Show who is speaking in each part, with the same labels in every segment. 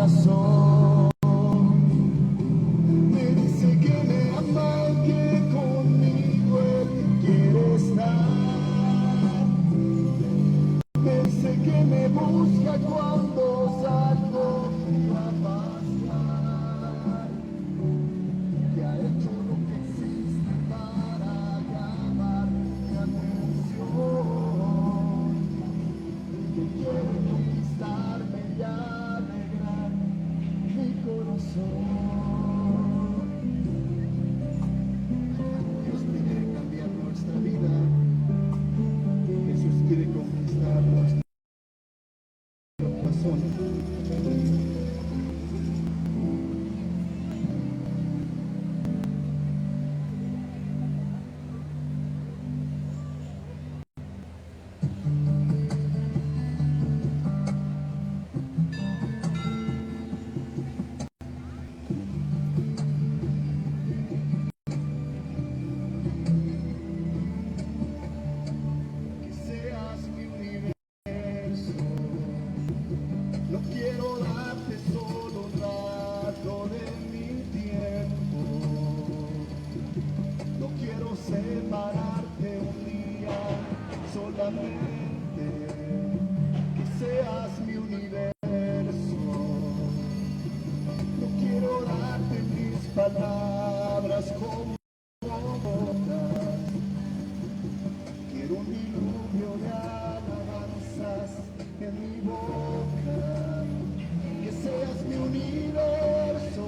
Speaker 1: corazón. Me dice que me ama y que conmigo él quiere estar. Me dice que me busca cuando salgo a pasear. Que ha hecho lo que existe para llamar mi atención. Que quiere conquistarme y alegrar mi corazón. Dios quiere cambiar nuestra vida. Jesús quiere conquistar nuestro corazón. Que seas mi universo. No quiero darte solo un rato de mi tiempo. No quiero separarte un día solamente. Que seas mi universo. No quiero darte mis palabras como botas. Quiero un diluvio de alabanzas en mi boca. Que seas mi universo.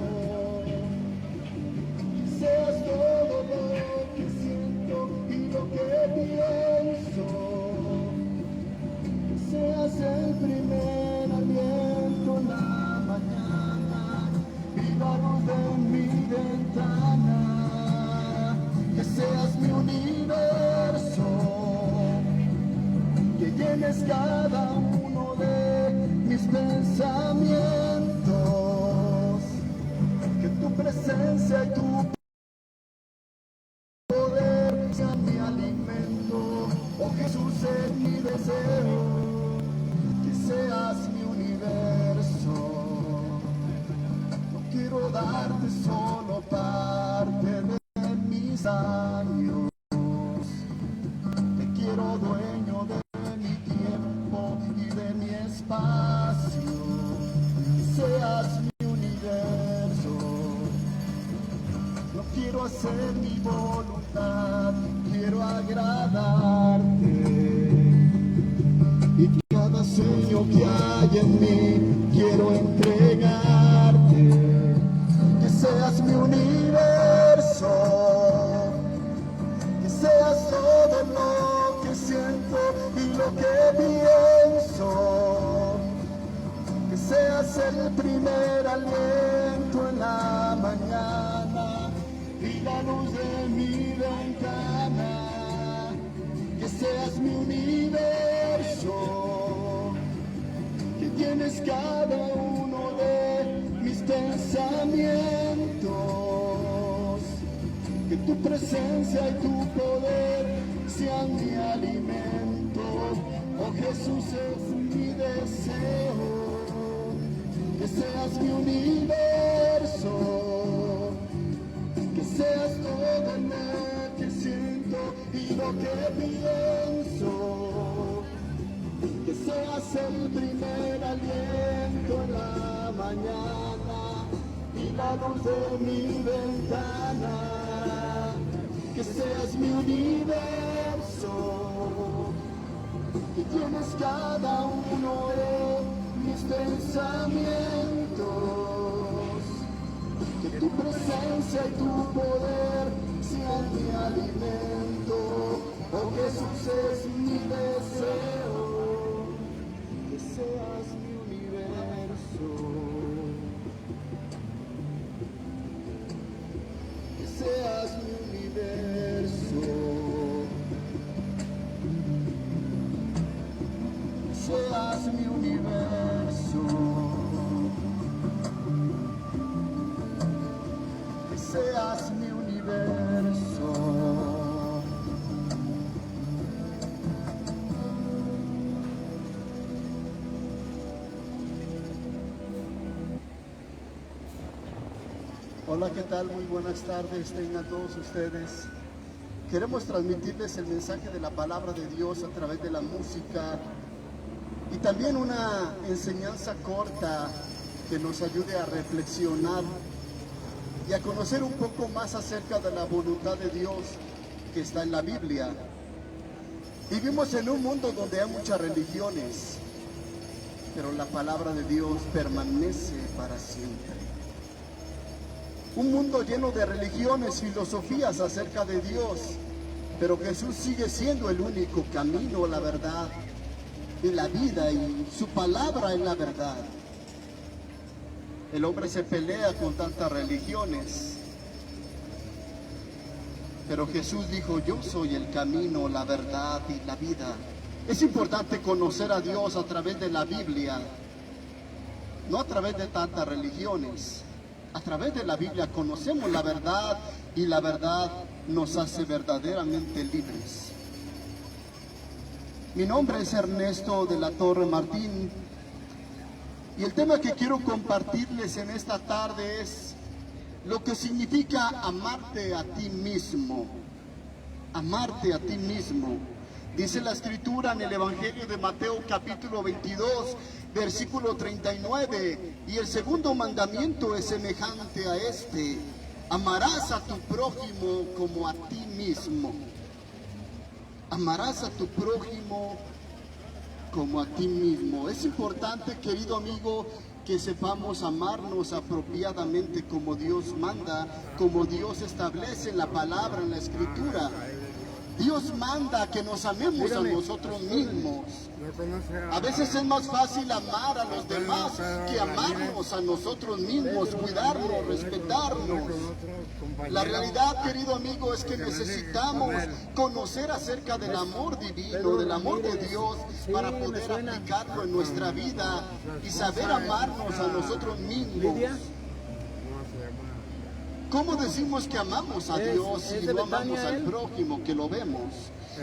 Speaker 1: Que seas todo lo que siento y lo que pienso. Que seas el primer aliento en la mañana y la luz de mi ventana. Que seas mi universo. Que llenes cada uno de mis pensamientos. Que tu presencia y tu poder sean mi alimento. Oh Jesús, es mi deseo. Que seas mi universo. No quiero darte solo parte de mis años. Te quiero dueño de mi tiempo y de mi espacio. Que seas mi universo. No quiero hacer mi voluntad, quiero agradarte. Y cada sueño que hay en mí quiero entregarte. Que seas mi universo. Que seas todo lo que siento y lo que pienso. Que seas el primer aliento en la mañana y la luz de mi ventana. Que seas mi universo. Que tienes cada uno de mis pensamientos. Que tu presencia y tu poder sean mi alimento. Oh Jesús, es mi deseo. Que seas mi universo. Que seas todo lo que siento y lo que pienso. Que seas el primer aliento en la mañana y la luz de mi ventana. Que seas mi universo. Que tienes cada uno de mis pensamientos. Que tu presencia y tu poder sean mi alimento. Oh Jesús, es mi deseo. Que seas mi universo. Que seas mi universo. Que seas mi universo. Que seas mi universo. Hola, ¿qué tal? Muy buenas tardes, tengan todos ustedes. Queremos transmitirles el mensaje de la palabra de Dios a través de la música y también una enseñanza corta que nos ayude a reflexionar y a conocer un poco más acerca de la voluntad de Dios que está en la Biblia. Vivimos en un mundo donde hay muchas religiones, pero la palabra de Dios permanece para siempre. Un mundo lleno de religiones, filosofías acerca de Dios, pero Jesús sigue siendo el único camino, la verdad y la vida, y su palabra es la verdad. El hombre se pelea con tantas religiones, pero Jesús dijo: yo soy el camino, la verdad y la vida. Es importante conocer a Dios a través de la Biblia, no a través de tantas religiones. A través de la Biblia conocemos la verdad y la verdad nos hace verdaderamente libres. Mi nombre es Ernesto de la Torre Martín y el tema que quiero compartirles en esta tarde es lo que significa amarte a ti mismo. Amarte a ti mismo. Dice la Escritura en el Evangelio de Mateo capítulo 22, versículo 39, y el segundo mandamiento es semejante a este: amarás a tu prójimo como a ti mismo. Amarás a tu prójimo como a ti mismo. Es importante, querido amigo, que sepamos amarnos apropiadamente como Dios manda, como Dios establece en la palabra, en la Escritura. Dios manda que nos amemos a nosotros mismos. A veces es más fácil amar a los demás que amarnos a nosotros mismos, cuidarnos, respetarnos. La realidad, querido amigo, es que necesitamos conocer acerca del amor divino, del amor de Dios, para poder aplicarlo en nuestra vida y saber amarnos a nosotros mismos. ¿Cómo decimos que amamos a Dios si no amamos al prójimo que lo vemos?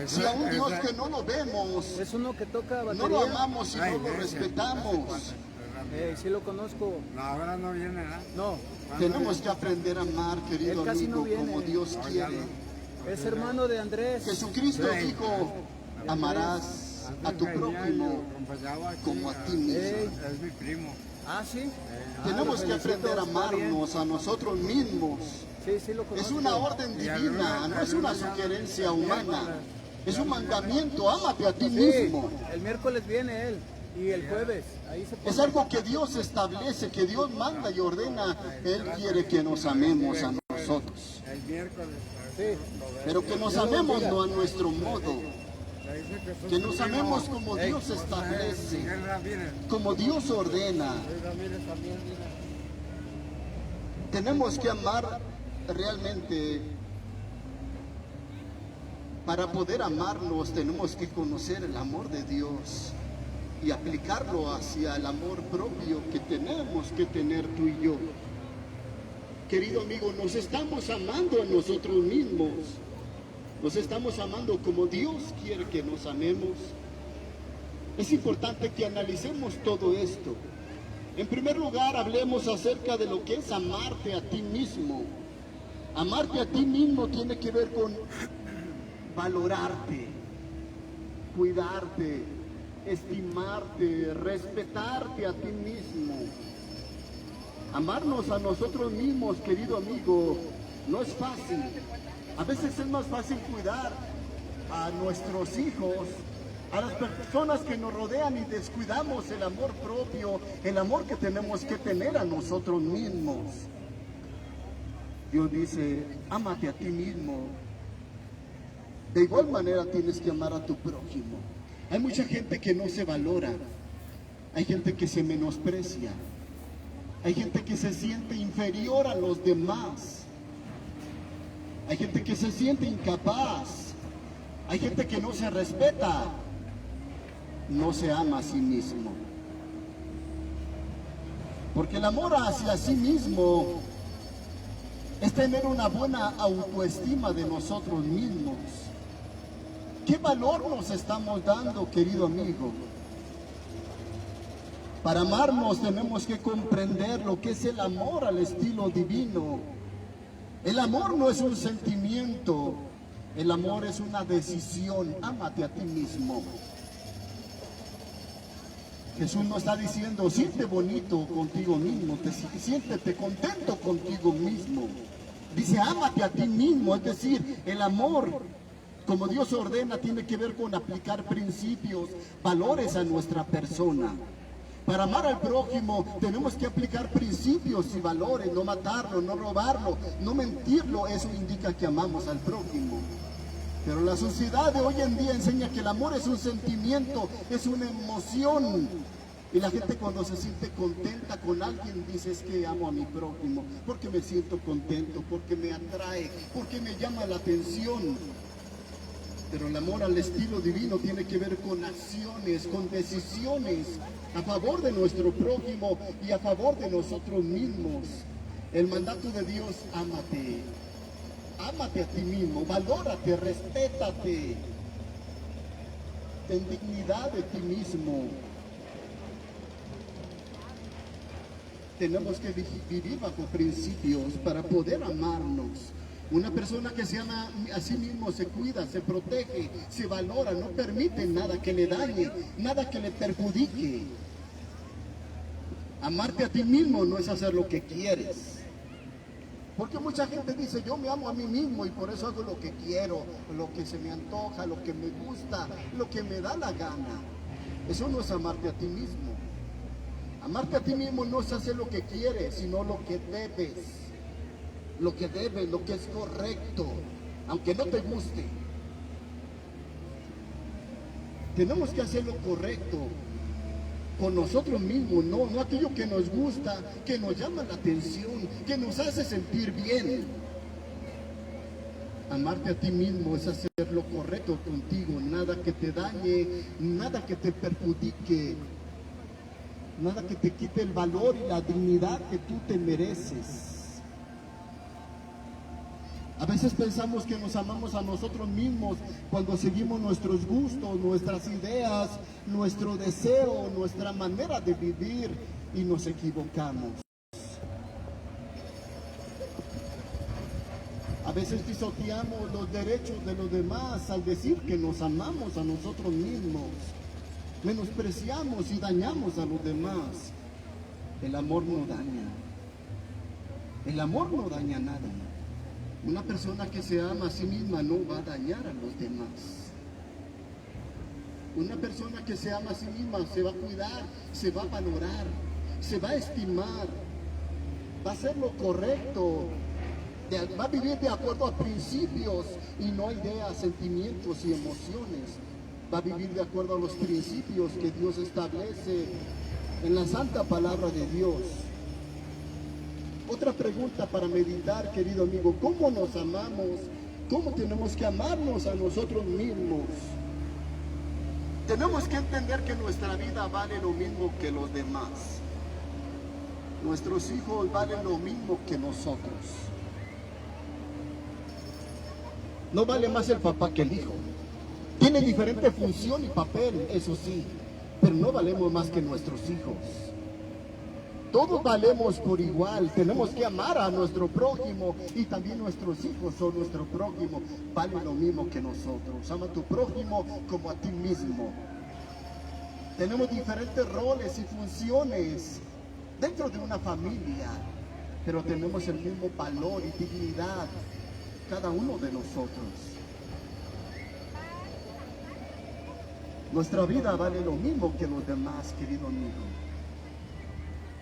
Speaker 1: Si a un Dios que no lo vemos,
Speaker 2: es uno que toca batería.
Speaker 1: No lo amamos y no lo respetamos.
Speaker 2: Sí lo conozco.
Speaker 3: No, ahora no viene, ¿eh?
Speaker 2: No.
Speaker 1: Tenemos que aprender a amar, querido amigo, como Dios quiere.
Speaker 2: Es hermano de Andrés.
Speaker 1: Jesucristo dijo: amarás a tu prójimo como a ti mismo.
Speaker 3: Es mi primo.
Speaker 2: Ah, sí.
Speaker 1: Tenemos que aprender a amarnos a nosotros mismos.
Speaker 2: Sí, lo conozco.
Speaker 1: Es una orden divina, no es una sugerencia humana. Es un mandamiento: ámate a ti mismo.
Speaker 2: El miércoles viene él y el jueves. Ahí se pone.
Speaker 1: Es algo que Dios establece, que Dios manda y ordena. Él quiere que nos amemos a nosotros.
Speaker 3: El miércoles.
Speaker 2: Sí.
Speaker 1: Pero que nos amemos no a nuestro modo. Que nos amemos como Dios establece, como Dios ordena. Tenemos que amar realmente. Para poder amarnos tenemos que conocer el amor de Dios y aplicarlo hacia el amor propio que tenemos que tener tú y yo. Querido amigo, nos estamos amando a nosotros mismos. Nos estamos amando como Dios quiere que nos amemos. Es importante que analicemos todo esto. En primer lugar, hablemos acerca de lo que es amarte a ti mismo. Amarte a ti mismo tiene que ver con valorarte, cuidarte, estimarte, respetarte a ti mismo. Amarnos a nosotros mismos, querido amigo, no es fácil. A veces es más fácil cuidar a nuestros hijos, a las personas que nos rodean, y descuidamos el amor propio, el amor que tenemos que tener a nosotros mismos. Dios dice: ámate a ti mismo. De igual manera tienes que amar a tu prójimo. Hay mucha gente que no se valora, hay gente que se menosprecia, hay gente que se siente inferior a los demás. Hay gente que se siente incapaz. Hay gente que no se respeta. No se ama a sí mismo. Porque el amor hacia sí mismo es tener una buena autoestima de nosotros mismos. ¿Qué valor nos estamos dando, querido amigo? Para amarnos tenemos que comprender lo que es el amor al estilo divino. El amor no es un sentimiento, el amor es una decisión. Ámate a ti mismo. Jesús nos está diciendo, siente bonito contigo mismo, siéntete contento contigo mismo. Dice, ámate a ti mismo, es decir, el amor, como Dios ordena, tiene que ver con aplicar principios, valores a nuestra persona. Para amar al prójimo tenemos que aplicar principios y valores, no matarlo, no robarlo, no mentirlo, eso indica que amamos al prójimo. Pero la sociedad de hoy en día enseña que el amor es un sentimiento, es una emoción. Y la gente cuando se siente contenta con alguien dice, es que amo a mi prójimo, porque me siento contento, porque me atrae, porque me llama la atención. Pero el amor al estilo divino tiene que ver con acciones, con decisiones a favor de nuestro prójimo y a favor de nosotros mismos. El mandato de Dios, ámate. Ámate a ti mismo, valórate, respétate. Ten dignidad de ti mismo. Tenemos que vivir bajo principios para poder amarnos. Una persona que se ama a sí mismo se cuida, se protege, se valora, no permite nada que le dañe, nada que le perjudique. Amarte a ti mismo no es hacer lo que quieres. Porque mucha gente dice, yo me amo a mí mismo y por eso hago lo que quiero, lo que se me antoja, lo que me gusta, lo que me da la gana. Eso no es amarte a ti mismo. Amarte a ti mismo no es hacer lo que quieres, sino lo que debes. Lo que debes, lo que es correcto, aunque no te guste. Tenemos que hacer lo correcto con nosotros mismos, no aquello que nos gusta, que nos llama la atención, que nos hace sentir bien. Amarte a ti mismo es hacer lo correcto contigo, nada que te dañe, nada que te perjudique, nada que te quite el valor y la dignidad que tú te mereces. A veces pensamos que nos amamos a nosotros mismos cuando seguimos nuestros gustos, nuestras ideas, nuestro deseo, nuestra manera de vivir y nos equivocamos. A veces pisoteamos los derechos de los demás al decir que nos amamos a nosotros mismos. Menospreciamos y dañamos a los demás. El amor no daña. El amor no daña nada. Una persona que se ama a sí misma no va a dañar a los demás. Una persona que se ama a sí misma se va a cuidar, se va a valorar, se va a estimar, va a hacer lo correcto, va a vivir de acuerdo a principios y no a ideas, sentimientos y emociones. Va a vivir de acuerdo a los principios que Dios establece en la santa palabra de Dios. Otra pregunta para meditar, querido amigo, ¿cómo nos amamos? ¿Cómo tenemos que amarnos a nosotros mismos? Tenemos que entender que nuestra vida vale lo mismo que los demás. Nuestros hijos valen lo mismo que nosotros. No vale más el papá que el hijo. Tiene diferente función y papel, eso sí, pero no valemos más que nuestros hijos. Todos valemos por igual, tenemos que amar a nuestro prójimo y también nuestros hijos son nuestro prójimo, valen lo mismo que nosotros. Ama a tu prójimo como a ti mismo. Tenemos diferentes roles y funciones dentro de una familia, pero tenemos el mismo valor y dignidad, cada uno de nosotros. Nuestra vida vale lo mismo que los demás, querido amigo.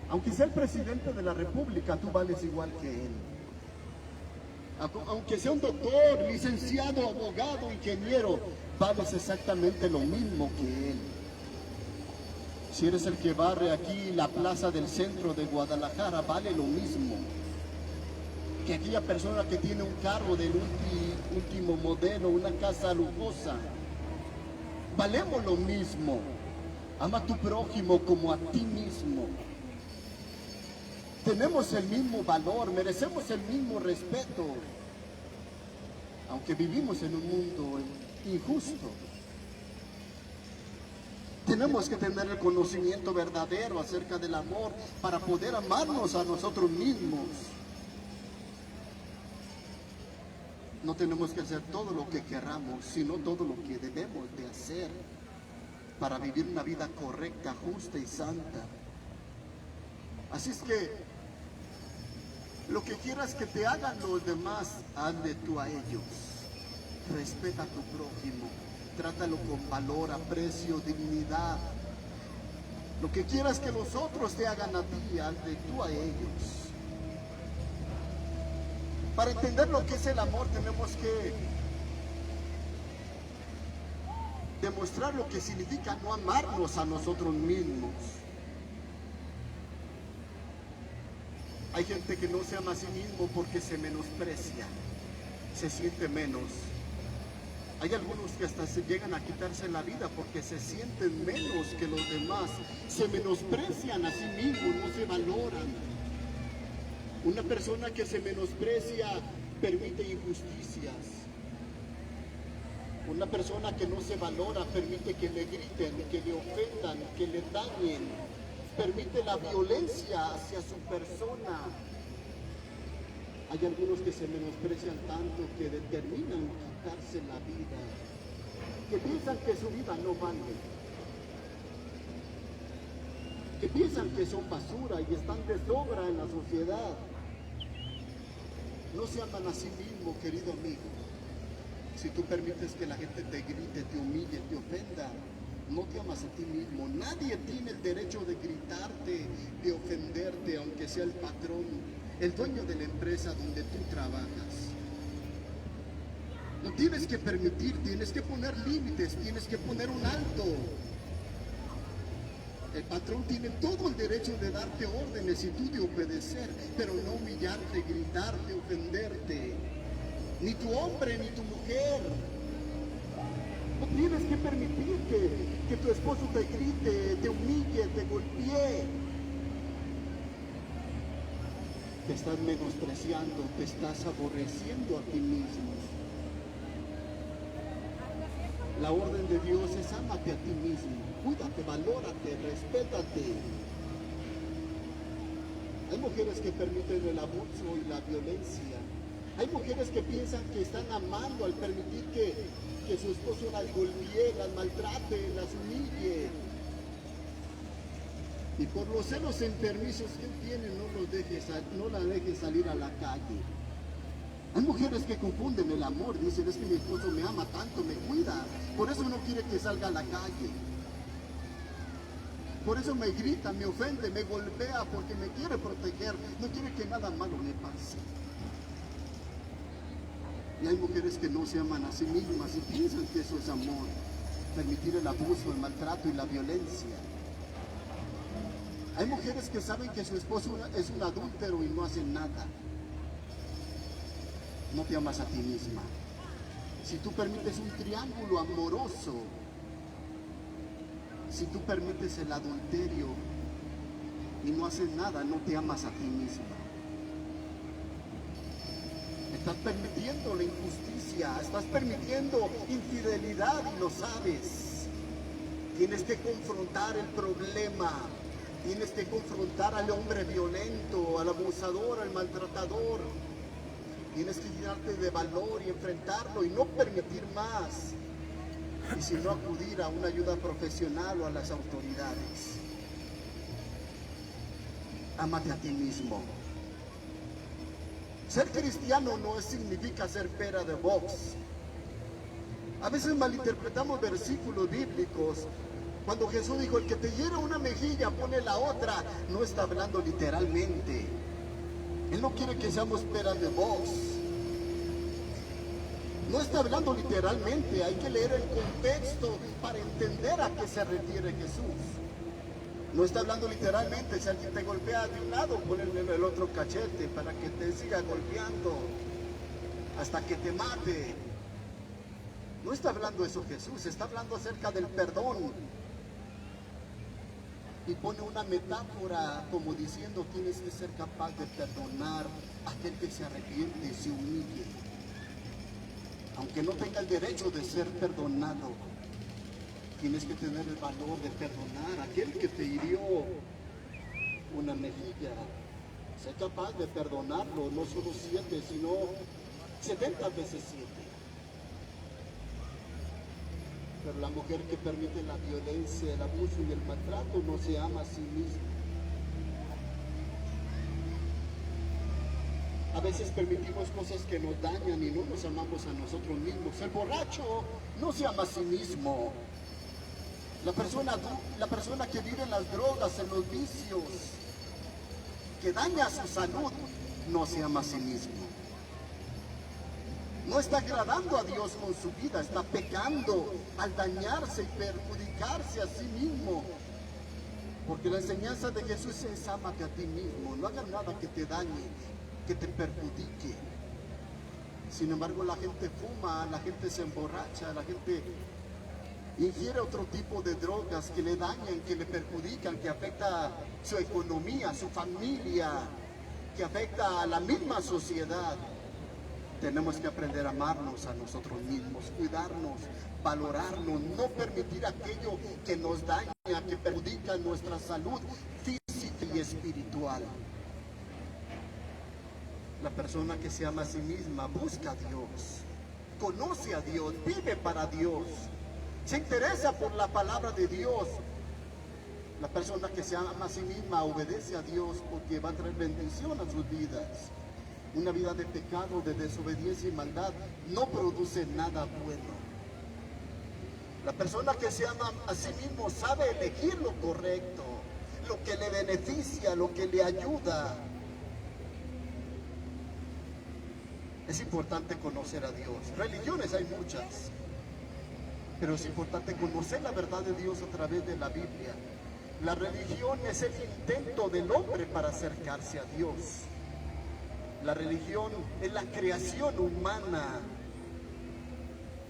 Speaker 1: Aunque sea el presidente de la República, tú vales igual que él. Aunque sea un doctor, licenciado, abogado, ingeniero, vales exactamente lo mismo que él. Si eres el que barre aquí la plaza del centro de Guadalajara, vale lo mismo que aquella persona que tiene un carro del último modelo, una casa lujosa. Valemos lo mismo. Ama a tu prójimo como a ti mismo. Tenemos el mismo valor, merecemos el mismo respeto, aunque vivimos en un mundo injusto. Tenemos que tener el conocimiento verdadero acerca del amor para poder amarnos a nosotros mismos. No tenemos que hacer todo lo que queramos, sino todo lo que debemos de hacer para vivir una vida correcta, justa y santa. Así es que lo que quieras que te hagan los demás, hazle tú a ellos. Respeta a tu prójimo, trátalo con valor, aprecio, dignidad. Lo que quieras que los otros te hagan a ti, hazle tú a ellos. Para entender lo que es el amor tenemos que demostrar lo que significa no amarnos a nosotros mismos. Hay gente que no se ama a sí mismo porque se menosprecia, se siente menos. Hay algunos que hasta se llegan a quitarse la vida porque se sienten menos que los demás, se menosprecian a sí mismos, no se valoran. Una persona que se menosprecia permite injusticias. Una persona que no se valora permite que le griten, que le ofendan, que le dañen. Permite la violencia hacia su persona. Hay algunos que se menosprecian tanto que determinan quitarse la vida, que piensan que su vida no vale, que piensan que son basura y están de sobra en la sociedad. No se aman a sí mismo, querido amigo. Si tú permites que la gente te grite, te humille, te ofenda, no te amas a ti mismo. Nadie tiene el derecho de gritarte, de ofenderte, aunque sea el patrón, el dueño de la empresa donde tú trabajas. Lo tienes que permitir, tienes que poner límites, tienes que poner un alto. El patrón tiene todo el derecho de darte órdenes y tú de obedecer, pero no humillarte, gritarte, ofenderte. Ni tu hombre, ni tu mujer. No tienes que permitir que tu esposo te grite, te humille, te golpee. Te estás menospreciando, te estás aborreciendo a ti mismo. La orden de Dios es ámate a ti mismo, cuídate, valórate, respétate. Hay mujeres que permiten el abuso y la violencia. Hay mujeres que piensan que están amando al permitir que su esposo las golpee, las maltrate, las humille. Y por los celos enfermizos que él tiene, no la dejes salir a la calle. Hay mujeres que confunden el amor, dicen, es que mi esposo me ama tanto, me cuida, por eso no quiere que salga a la calle. Por eso me grita, me ofende, me golpea, porque me quiere proteger, no quiere que nada malo me pase. Y hay mujeres que no se aman a sí mismas y piensan que eso es amor, permitir el abuso, el maltrato y la violencia. Hay mujeres que saben que su esposo es un adúltero y no hacen nada. No te amas a ti misma. Si tú permites un triángulo amoroso, si tú permites el adulterio y no haces nada, no te amas a ti misma. Estás permitiendo la injusticia, estás permitiendo infidelidad y lo sabes. Tienes que confrontar el problema, tienes que confrontar al hombre violento, al abusador, al maltratador. Tienes que llenarte de valor y enfrentarlo y no permitir más. Y si no, acudir a una ayuda profesional o a las autoridades. Ámate a ti mismo. Ser cristiano no significa ser pera de box. A veces malinterpretamos versículos bíblicos. Cuando Jesús dijo, el que te hiera una mejilla, pone la otra, no está hablando literalmente. Él no quiere que seamos peras de box. No está hablando literalmente, hay que leer el contexto para entender a qué se refiere Jesús. No está hablando literalmente, si alguien te golpea de un lado, ponle el otro cachete para que te siga golpeando hasta que te mate. No está hablando eso Jesús, está hablando acerca del perdón. Y pone una metáfora como diciendo, tienes que ser capaz de perdonar a aquel que se arrepiente y se humille. Aunque no tenga el derecho de ser perdonado, tienes que tener el valor de perdonar a aquel que te hirió una mejilla. Sé capaz de perdonarlo, no solo 7, sino 70 veces 7. Pero la mujer que permite la violencia, el abuso y el maltrato no se ama a sí misma. A veces permitimos cosas que nos dañan y no nos amamos a nosotros mismos. El borracho no se ama a sí mismo. La persona que vive en las drogas, en los vicios, que daña su salud, no se ama a sí mismo. No está agradando a Dios con su vida, está pecando al dañarse y perjudicarse a sí mismo. Porque la enseñanza de Jesús es: ámate a ti mismo, no hagas nada que te dañe, que te perjudique. Sin embargo, la gente fuma, la gente se emborracha, la gente ingiere otro tipo de drogas que le dañan, que le perjudican, que afecta su economía, su familia, que afecta a la misma sociedad. Tenemos que aprender a amarnos a nosotros mismos, cuidarnos, valorarnos, no permitir aquello que nos daña, que perjudica nuestra salud física y espiritual. La persona que se ama a sí misma busca a Dios, conoce a Dios, vive para Dios, se interesa por la palabra de Dios. La persona que se ama a sí misma obedece a Dios porque va a traer bendición a sus vidas. Una vida de pecado, de desobediencia y maldad no produce nada bueno. La persona que se ama a sí mismo sabe elegir lo correcto, lo que le beneficia, lo que le ayuda. Es importante conocer a Dios. Religiones hay muchas, pero es importante conocer la verdad de Dios a través de la Biblia. La religión es el intento del hombre para acercarse a Dios. La religión es la creación humana.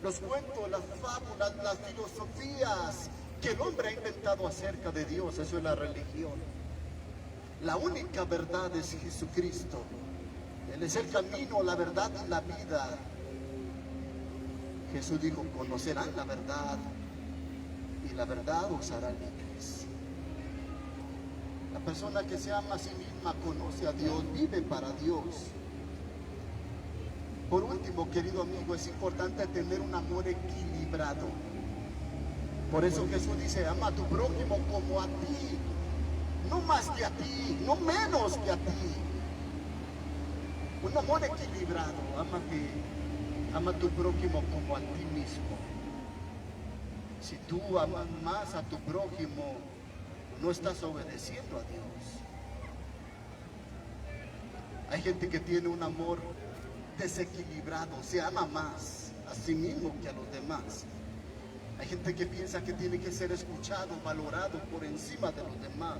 Speaker 1: Los cuentos, las fábulas, las filosofías que el hombre ha inventado acerca de Dios, eso es la religión. La única verdad es Jesucristo. Él es el camino, la verdad y la vida. Jesús dijo: conocerán la verdad y la verdad os hará libres. La persona que se ama a sí misma conoce a Dios, vive para Dios. Por último, querido amigo, es importante tener un amor equilibrado. Por eso Jesús dice: ama a tu prójimo como a ti, no más que a ti, no menos que a ti. Un amor equilibrado, ama a tu prójimo como a ti mismo. Si tú amas más a tu prójimo, no estás obedeciendo a Dios. Hay gente que tiene un amor desequilibrado, se ama más a sí mismo que a los demás. Hay gente que piensa que tiene que ser escuchado, valorado por encima de los demás,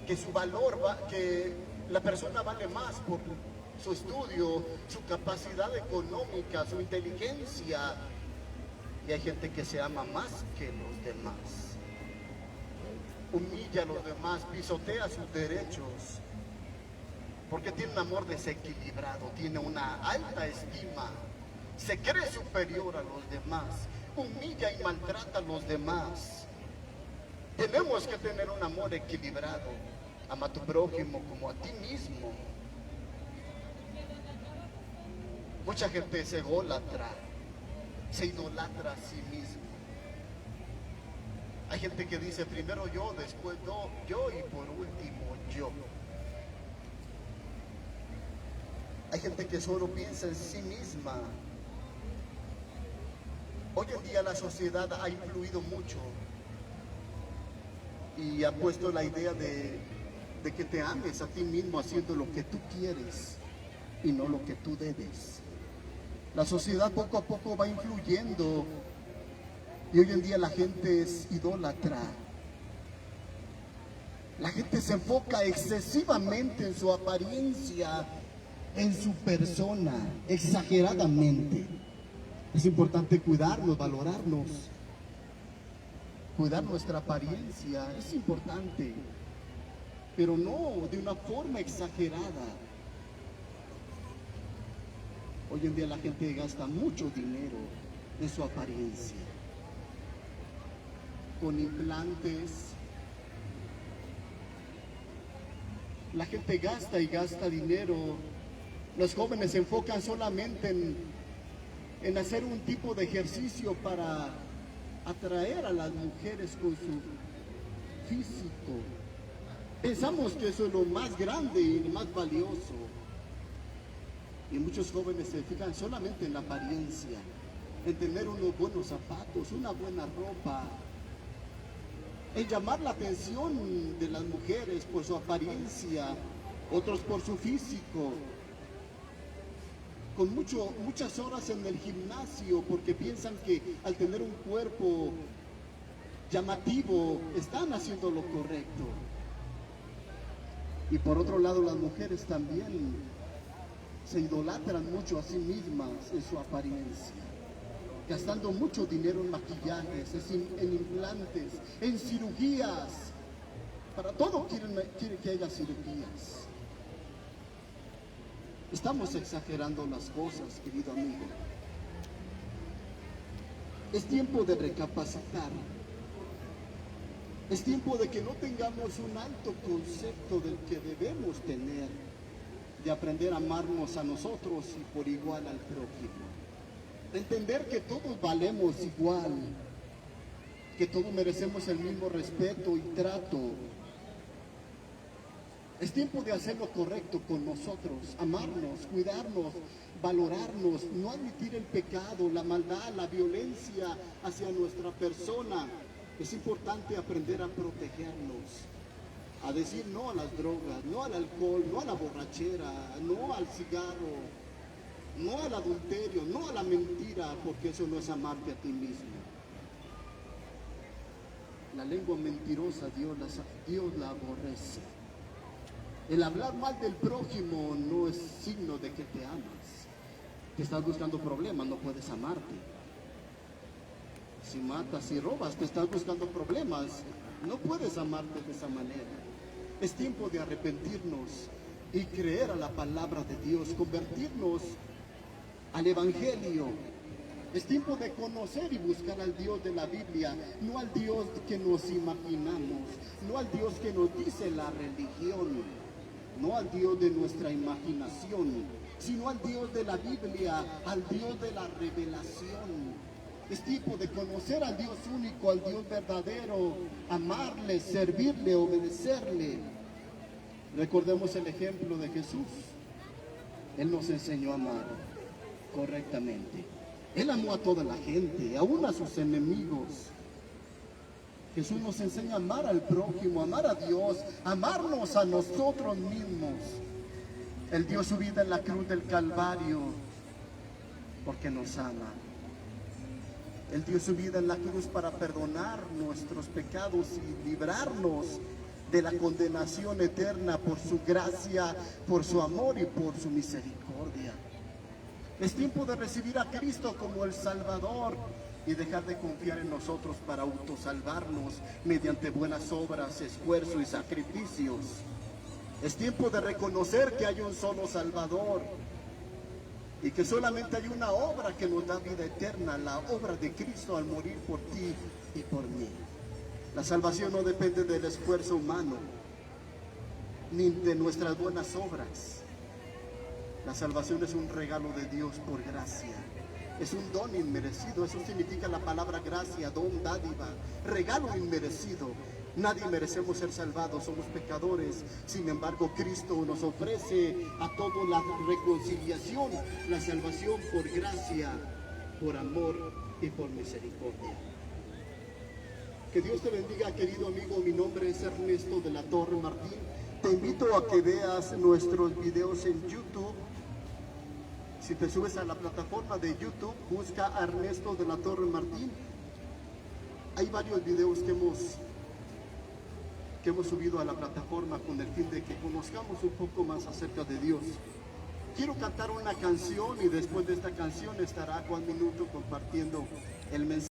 Speaker 1: que su valor que la persona vale más por su estudio, su capacidad económica, su inteligencia. Y hay gente que se ama más que los demás, humilla a los demás, pisotea sus derechos, porque tiene un amor desequilibrado, tiene una alta estima, se cree superior a los demás, humilla y maltrata a los demás. Tenemos que tener un amor equilibrado. Ama a tu prójimo como a ti mismo. Mucha gente se idolatra a sí mismo. Hay gente que dice: primero yo, después yo y por último yo. Hay gente que solo piensa en sí misma. Hoy en día la sociedad ha influido mucho y ha puesto la idea de que te ames a ti mismo haciendo lo que tú quieres y no lo que tú debes. La sociedad poco a poco va influyendo y hoy en día la gente es idólatra. La gente se enfoca excesivamente en su apariencia, en su persona, exageradamente. Es importante cuidarnos, valorarnos, cuidar nuestra apariencia, es importante, pero no de una forma exagerada. Hoy en día la gente gasta mucho dinero en su apariencia, con implantes. La gente gasta y gasta dinero Los jóvenes se enfocan solamente en hacer un tipo de ejercicio para atraer a las mujeres con su físico. Pensamos que eso es lo más grande y lo más valioso. Y muchos jóvenes se fijan solamente en la apariencia, en tener unos buenos zapatos, una buena ropa, en llamar la atención de las mujeres por su apariencia, otros por su físico, con muchas horas en el gimnasio porque piensan que al tener un cuerpo llamativo están haciendo lo correcto. Y por otro lado, las mujeres también se idolatran mucho a sí mismas en su apariencia, gastando mucho dinero en maquillajes, en implantes, en cirugías. Para todo quieren que haya cirugías. Estamos exagerando las cosas, querido amigo. Es tiempo de recapacitar. Es tiempo de que no tengamos un alto concepto del que debemos tener, de aprender a amarnos a nosotros y por igual al prójimo. De entender que todos valemos igual, que todos merecemos el mismo respeto y trato. Es tiempo de hacer lo correcto con nosotros, amarnos, cuidarnos, valorarnos, no admitir el pecado, la maldad, la violencia hacia nuestra persona. Es importante aprender a protegernos, a decir no a las drogas, no al alcohol, no a la borrachera, no al cigarro, no al adulterio, no a la mentira, porque eso no es amarte a ti mismo. La lengua mentirosa Dios la aborrece. El hablar mal del prójimo no es signo de que te amas. Te estás buscando problemas, no puedes amarte. Si matas y robas, te estás buscando problemas, no puedes amarte de esa manera. Es tiempo de arrepentirnos y creer a la palabra de Dios, convertirnos al Evangelio. Es tiempo de conocer y buscar al Dios de la Biblia, no al Dios que nos imaginamos, no al Dios que nos dice la religión, no al Dios de nuestra imaginación, sino al Dios de la Biblia, al Dios de la revelación. Es tiempo de conocer al Dios único, al Dios verdadero, amarle, servirle, obedecerle. Recordemos el ejemplo de Jesús. Él nos enseñó a amar correctamente. Él amó a toda la gente, aún a sus enemigos. Jesús nos enseña a amar al prójimo, amar a Dios, amarnos a nosotros mismos. Él dio su vida en la cruz del Calvario porque nos ama. Él dio su vida en la cruz para perdonar nuestros pecados y librarnos de la condenación eterna por su gracia, por su amor y por su misericordia. Es tiempo de recibir a Cristo como el Salvador y dejar de confiar en nosotros para autosalvarnos mediante buenas obras, esfuerzo y sacrificios. Es tiempo de reconocer que hay un solo Salvador y que solamente hay una obra que nos da vida eterna, la obra de Cristo al morir por ti y por mí. La salvación no depende del esfuerzo humano, ni de nuestras buenas obras. La salvación es un regalo de Dios por gracia. Es un don inmerecido, eso significa la palabra gracia, don, dádiva, regalo inmerecido. Nadie merecemos ser salvados, somos pecadores. Sin embargo, Cristo nos ofrece a todos la reconciliación, la salvación por gracia, por amor y por misericordia. Que Dios te bendiga, querido amigo. Mi nombre es Ernesto de la Torre Martín. Te invito a que veas nuestros videos en YouTube. Si te subes a la plataforma de YouTube, busca a Ernesto de la Torre Martín. Hay varios videos que hemos subido a la plataforma con el fin de que conozcamos un poco más acerca de Dios. Quiero cantar una canción y después de esta canción estará Juan Minuto compartiendo el mensaje.